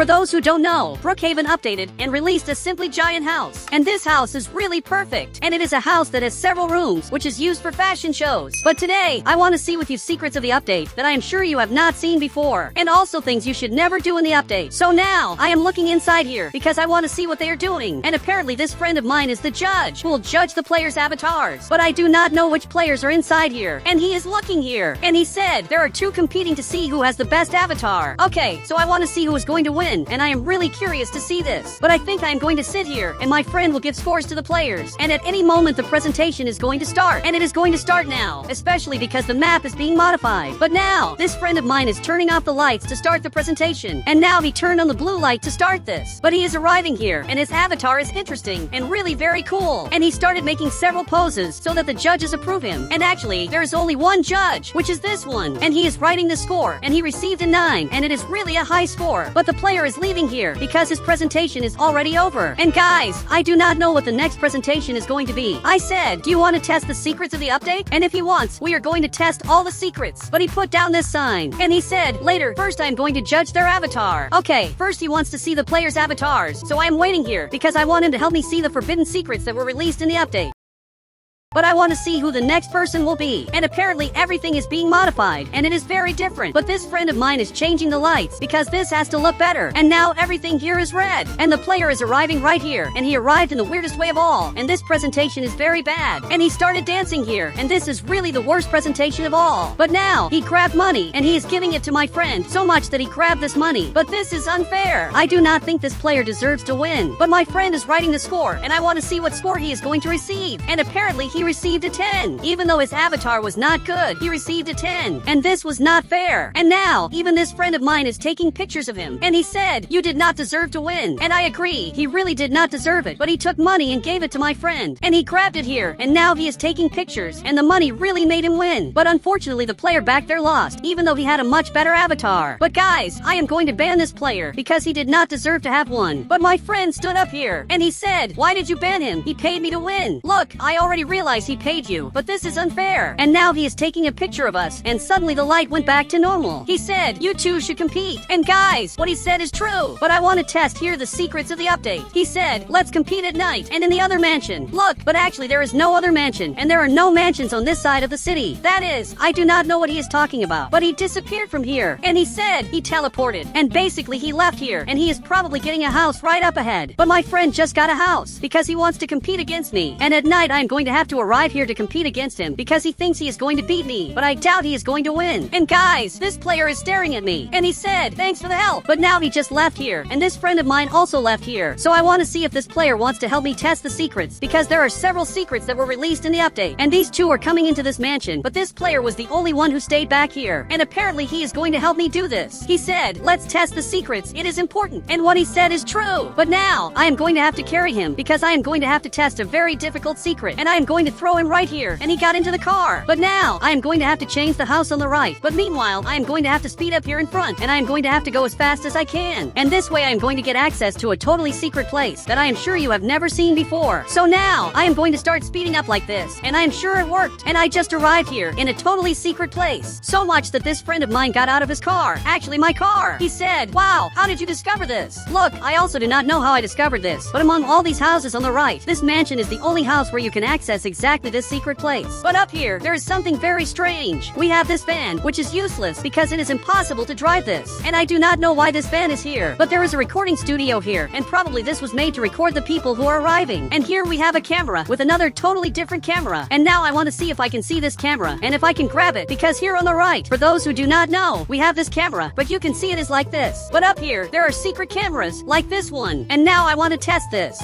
For those who don't know, Brookhaven updated and released a simply giant house. And this house is really perfect. And it is a house that has several rooms, which is used for fashion shows. But today, I want to see with you secrets of the update that I am sure you have not seen before. And also things you should never do in the update. So now, I am looking inside here because I want to see what they are doing. And apparently this friend of mine is the judge who will judge the players' avatars. But I do not know which players are inside here. And he is looking here. And he said there are two competing to see who has the best avatar. Okay, so I want to see who is going to win. And I am really curious to see this. But I think I am going to sit here and my friend will give scores to the players. And at any moment the presentation is going to start. And it is going to start now. Especially because the map is being modified. But now, this friend of mine is turning off the lights to start the presentation. And now he turned on the blue light to start this. But he is arriving here and his avatar is interesting and really very cool. And he started making several poses so that the judges approve him. And actually, there is only one judge, which is this one. And he is writing the score and he received a 9 and it is really a high score. But the player is leaving here because his presentation is already over. And guys, I do not know what the next presentation is going to be. I said, do you want to test the secrets of the update? And if he wants, we are going to test all the secrets. But he put down this sign and he said, later, first I'm going to judge their avatar. Okay, first he wants to see the players' avatars. So I am waiting here because I want him to help me see the forbidden secrets that were released in the update. But I want to see who the next person will be. And apparently everything is being modified and it is very different. But this friend of mine is changing the lights because this has to look better. And now everything here is red. And the player is arriving right here. And he arrived in the weirdest way of all. And this presentation is very bad. And he started dancing here. And this is really the worst presentation of all. But now he grabbed money and he is giving it to my friend so much that he grabbed this money. But this is unfair. I do not think this player deserves to win. But my friend is writing the score and I want to see what score he is going to receive. And apparently he received a 10. Even though his avatar was not good, he received a 10. And this was not fair. And now, even this friend of mine is taking pictures of him. And he said, you did not deserve to win. And I agree, he really did not deserve it. But he took money and gave it to my friend. And he grabbed it here. And now he is taking pictures. And the money really made him win. But unfortunately, the player back there lost, even though he had a much better avatar. But guys, I am going to ban this player because he did not deserve to have one. But my friend stood up here. And he said, why did you ban him? He paid me to win. Look, I already realized he paid you, but this is unfair. And now he is taking a picture of us, and suddenly the light went back to normal. He said, you two should compete. And guys, what he said is true. But I want to test here the secrets of the update. He said, let's compete at night, and in the other mansion. Look, but actually there is no other mansion, and there are no mansions on this side of the city. That is, I do not know what he is talking about. But he disappeared from here, and he said he teleported. And basically he left here, and he is probably getting a house right up ahead. But my friend just got a house, because he wants to compete against me. And at night I am going to have to arrive here to compete against him because he thinks he is going to beat me, but I doubt he is going to win. And guys, this player is staring at me and he said, thanks for the help. But now he just left here and this friend of mine also left here. So I want to see if this player wants to help me test the secrets because there are several secrets that were released in the update and these two are coming into this mansion, but this player was the only one who stayed back here and apparently he is going to help me do this. He said, let's test the secrets. It is important. And what he said is true. But now I am going to have to carry him because I am going to have to test a very difficult secret and I am going to throw him right here. And he got into the car. But now, I am going to have to change the house on the right. But meanwhile, I am going to have to speed up here in front. And I am going to have to go as fast as I can. And this way I am going to get access to a totally secret place that I am sure you have never seen before. So now, I am going to start speeding up like this. And I am sure it worked. And I just arrived here in a totally secret place. So much that this friend of mine got out of his car. Actually, my car. He said, wow, how did you discover this? Look, I also do not know how I discovered this. But among all these houses on the right, this mansion is the only house where you can access exactly this secret place. But up here, there is something very strange. We have this van, which is useless because it is impossible to drive this. And I do not know why this van is here. But there is a recording studio here, and probably this was made to record the people who are arriving. And here we have a camera with another totally different camera. And now I want to see if I can see this camera, and if I can grab it, because here on the right, for those who do not know, we have this camera, but you can see it is like this. But up here, there are secret cameras, like this one. And now I want to test this.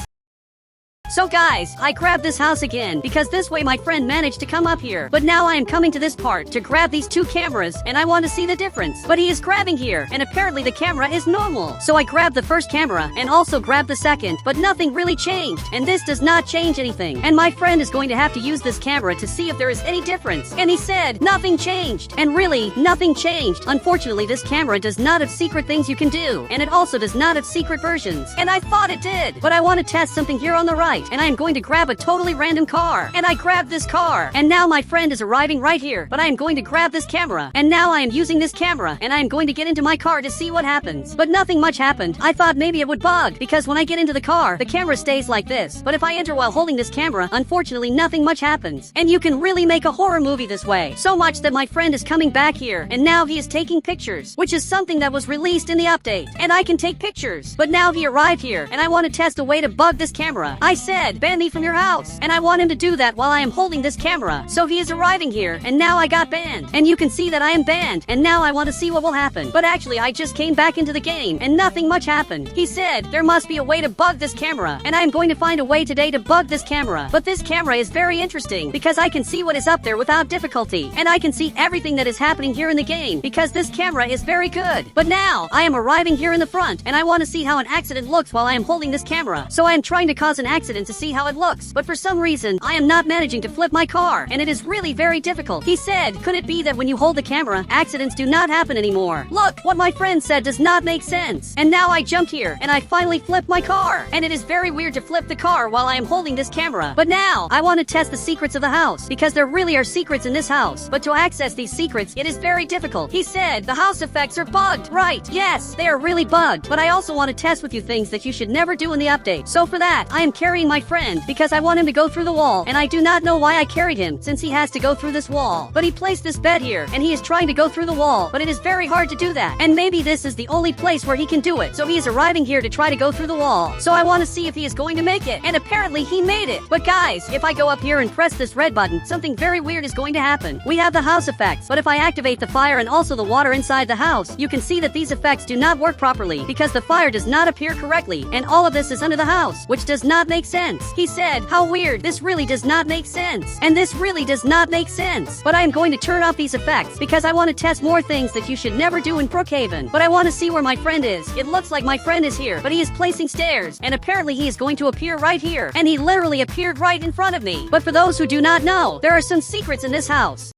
So guys, I grabbed this house again because this way my friend managed to come up here. But now I am coming to this part to grab these two cameras and I want to see the difference. But he is grabbing here and apparently the camera is normal. So I grabbed the first camera and also grabbed the second, but nothing really changed. And this does not change anything. And my friend is going to have to use this camera to see if there is any difference. And he said, nothing changed. And really, nothing changed. Unfortunately, this camera does not have secret things you can do. And it also does not have secret versions. And I thought it did. But I want to test something here on the right. right, and I am going to grab a totally random car. And I grabbed this car. And now my friend is arriving right here. But I am going to grab this camera. And now I am using this camera. And I am going to get into my car to see what happens. But nothing much happened. I thought maybe it would bug. Because when I get into the car, the camera stays like this. But if I enter while holding this camera, unfortunately nothing much happens. And you can really make a horror movie this way. So much that my friend is coming back here. And now he is taking pictures. Which is something that was released in the update. And I can take pictures. But now he arrived here. And I want to test a way to bug this camera. I said, ban me from your house. And I want him to do that while I am holding this camera. So he is arriving here. And now I got banned. And you can see that I am banned. And now I want to see what will happen. But actually I just came back into the game. And nothing much happened. He said, there must be a way to bug this camera. And I am going to find a way today to bug this camera. But this camera is very interesting. Because I can see what is up there without difficulty. And I can see everything that is happening here in the game. Because this camera is very good. But now, I am arriving here in the front. And I want to see how an accident looks while I am holding this camera. So I am trying to cause an accident to see how it looks. But for some reason, I am not managing to flip my car. And it is really very difficult. He said, could it be that when you hold the camera, accidents do not happen anymore? Look, what my friend said does not make sense. And now I jumped here. And I finally flipped my car. And it is very weird to flip the car while I am holding this camera. But now, I want to test the secrets of the house. Because there really are secrets in this house. But to access these secrets, it is very difficult. He said, the house effects are bugged. Right, yes, they are really bugged. But I also want to test with you things that you should never do in the update. So for that, I am carrying my friend. Because I want him to go through the wall. And I do not know why I carried him, since he has to go through this wall. But he placed this bed here. And he is trying to go through the wall. But it is very hard to do that. And maybe this is the only place where he can do it. So he is arriving here to try to go through the wall. So I want to see if he is going to make it. And apparently he made it. But guys, if I go up here and press this red button, something very weird is going to happen. We have the house effects. But if I activate the fire and also the water inside the house, you can see that these effects do not work properly. Because the fire does not appear correctly. And all of this is under the house. Which does not make sense. He said, how weird. This really does not make sense. And this really does not make sense. But I am going to turn off these effects. Because I want to test more things that you should never do in Brookhaven. But I want to see where my friend is. It looks like my friend is here. But he is placing stairs. And apparently he is going to appear right here. And he literally appeared right in front of me. But for those who do not know, there are some secrets in this house.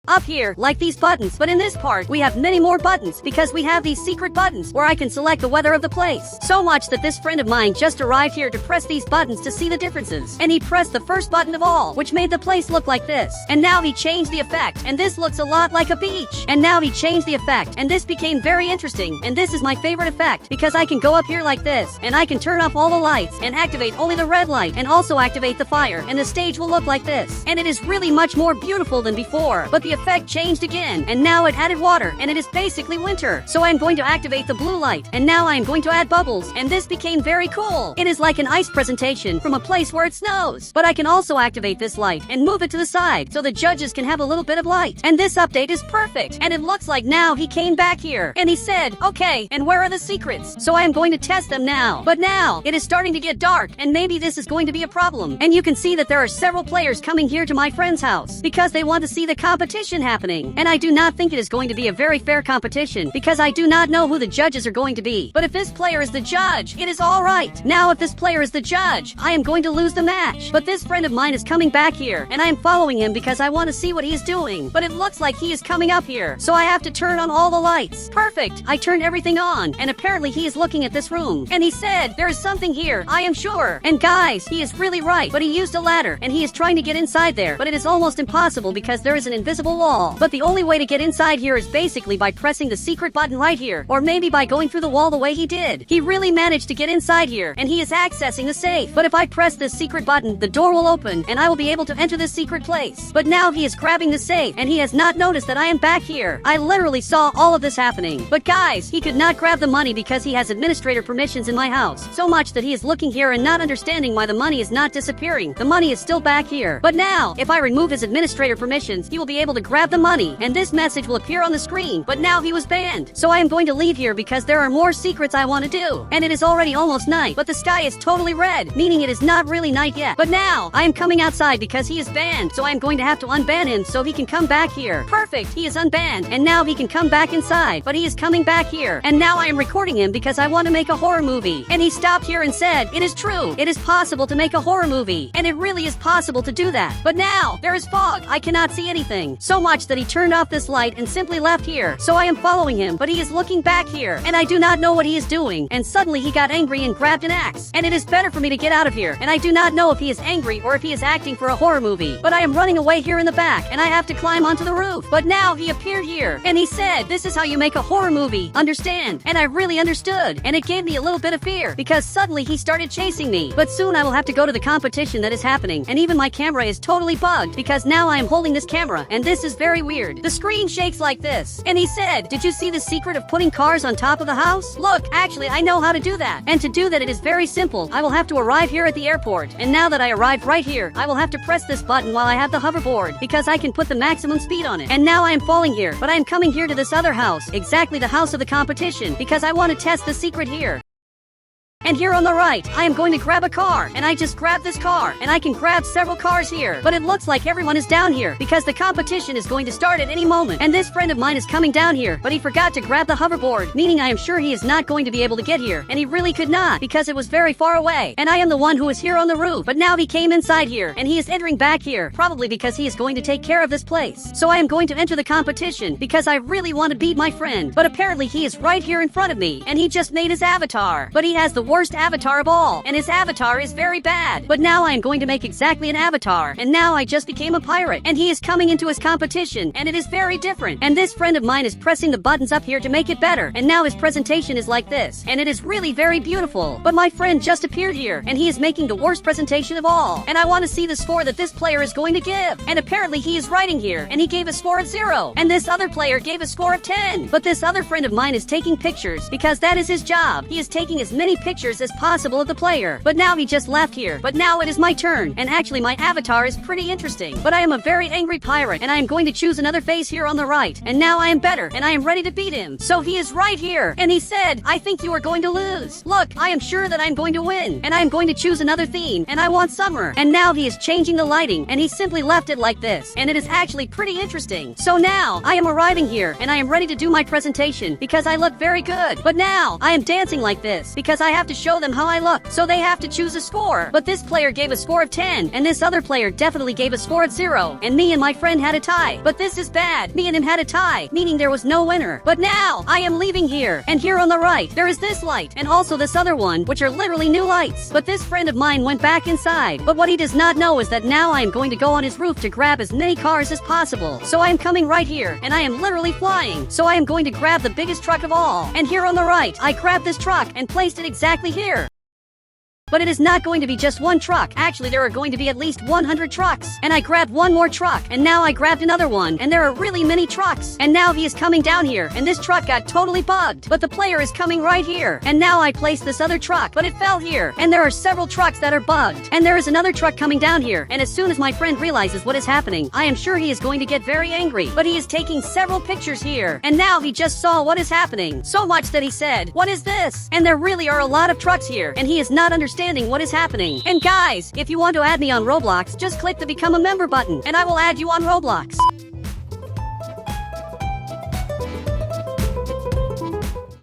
Up here, like these buttons, but in this part, we have many more buttons because we have these secret buttons where I can select the weather of the place. So much that this friend of mine just arrived here to press these buttons to see the differences. And he pressed the first button of all, which made the place look like this. And now he changed the effect, and this looks a lot like a beach. And now he changed the effect, and this became very interesting. And this is my favorite effect, because I can go up here like this, and I can turn off all the lights, and activate only the red light, and also activate the fire, and the stage will look like this. And it is really much more beautiful than before, but the effect changed again, and now it added water, and it is basically winter. So I'm going to activate the blue light, and now I am going to add bubbles, and this became very cool. It is like an ice presentation from a place where it snows. But I can also activate this light and move it to the side, so the judges can have a little bit of light. And this update is perfect, and it looks like now he came back here, and he said, okay, and where are the secrets? So I am going to test them now. But now, it is starting to get dark, and maybe this is going to be a problem. And you can see that there are several players coming here to my friend's house, because they want to see the competition happening. And I do not think it is going to be a very fair competition, because I do not know who the judges are going to be. But if this player is the judge, it is alright. Now if this player is the judge, I am going to lose the match. But this friend of mine is coming back here, and I am following him because I want to see what he is doing. But it looks like he is coming up here, so I have to turn on all the lights. Perfect! I turned everything on, and apparently he is looking at this room. And he said, there is something here, I am sure. And guys, he is really right, but he used a ladder, and he is trying to get inside there, but it is almost impossible because there is an invisible wall. But the only way to get inside here is basically by pressing the secret button right here, or maybe by going through the wall the way he did. He really managed to get inside here, and he is accessing the safe. But if I press this secret button, the door will open, and I will be able to enter this secret place. But now he is grabbing the safe, and he has not noticed that I am back here. I literally saw all of this happening. But guys, he could not grab the money because he has administrator permissions in my house. So much that he is looking here and not understanding why the money is not disappearing. The money is still back here. But now, if I remove his administrator permissions, he will be able to grab the money, and this message will appear on the screen. But now he was banned. So I am going to leave here because there are more secrets I want to do. And it is already almost night, but the sky is totally red, meaning it is not really night yet. But now, I am coming outside because he is banned, so I am going to have to unban him so he can come back here. Perfect, he is unbanned, and now he can come back inside, but he is coming back here. And now I am recording him because I want to make a horror movie. And he stopped here and said, it is true, it is possible to make a horror movie. And it really is possible to do that. But now, there is fog, I cannot see anything. So so much that he turned off this light and simply left here. So I am following him, but he is looking back here, and I do not know what he is doing. And suddenly he got angry and grabbed an axe. And it is better for me to get out of here, and I do not know if he is angry or if he is acting for a horror movie. But I am running away here in the back, and I have to climb onto the roof. But now he appeared here, and he said, "This is how you make a horror movie, understand?" And I really understood, and it gave me a little bit of fear, because suddenly he started chasing me. But soon I will have to go to the competition that is happening, and even my camera is totally bugged, because now I am holding this camera, and this is very weird. The screen shakes like this. And he said, "Did you see the secret of putting cars on top of the house? Look, actually I know how to do that. And to do that it is very simple. I will have to arrive here at the airport, and now that I arrived right here, I will have to press this button while I have the hoverboard, because I can put the maximum speed on it. And now I am falling here, but I am coming here to this other house, exactly the house of the competition, because I want to test the secret here. And here on the right, I am going to grab a car, and I just grab this car, and I can grab several cars here. But it looks like everyone is down here, because the competition is going to start at any moment. And this friend of mine is coming down here, but he forgot to grab the hoverboard, meaning I am sure he is not going to be able to get here. And he really could not, because it was very far away. And I am the one who is here on the roof. But now he came inside here, and he is entering back here, probably because he is going to take care of this place. So I am going to enter the competition, because I really want to beat my friend. But apparently he is right here in front of me, and he just made his avatar. But he has the worst avatar of all, and his avatar is very bad. But now I am going to make exactly an avatar, and now I just became a pirate, and he is coming into his competition, and it is very different. And this friend of mine is pressing the buttons up here to make it better, and now his presentation is like this, and it is really very beautiful. But my friend just appeared here, and he is making the worst presentation of all, and I want to see the score that this player is going to give. And apparently he is writing here, and he gave a score of 0, and this other player gave a score of 10. But this other friend of mine is taking pictures, because that is his job. He is taking as many pictures as possible of the player. But now he just left here. But now it is my turn, and actually my avatar is pretty interesting. But I am a very angry pirate, and I am going to choose another face here on the right. And now I am better, and I am ready to beat him. So he is right here, and he said, "I think you are going to lose. Look, I am sure that I am going to win, and I am going to choose another theme, and I want summer." And now he is changing the lighting, and he simply left it like this, and it is actually pretty interesting. So now I am arriving here, and I am ready to do my presentation, because I look very good. But now I am dancing like this, because I have to show them how I look, so they have to choose a score. But this player gave a score of 10, and this other player definitely gave a score of 0, and me and my friend had a tie. But this is bad. Me and him had a tie, meaning there was no winner. But now I am leaving here, and here on the right there is this light, and also this other one, which are literally new lights. But this friend of mine went back inside. But what he does not know is that now I am going to go on his roof to grab as many cars as possible. So I am coming right here, and I am literally flying. So I am going to grab the biggest truck of all, and here on the right I grabbed this truck and placed it exactly here. But it is not going to be just one truck. Actually, there are going to be at least 100 trucks. And I grabbed one more truck, and now I grabbed another one, and there are really many trucks. And now he is coming down here, and this truck got totally bugged. But the player is coming right here, and now I placed this other truck, but it fell here. And there are several trucks that are bugged. And there is another truck coming down here, and as soon as my friend realizes what is happening, I am sure he is going to get very angry. But he is taking several pictures here, and now he just saw what is happening. So much that he said, "What is this?" And there really are a lot of trucks here, and he is not understanding what is happening. And guys, if you want to add me on Roblox, just click the become a member button, and I will add you on Roblox.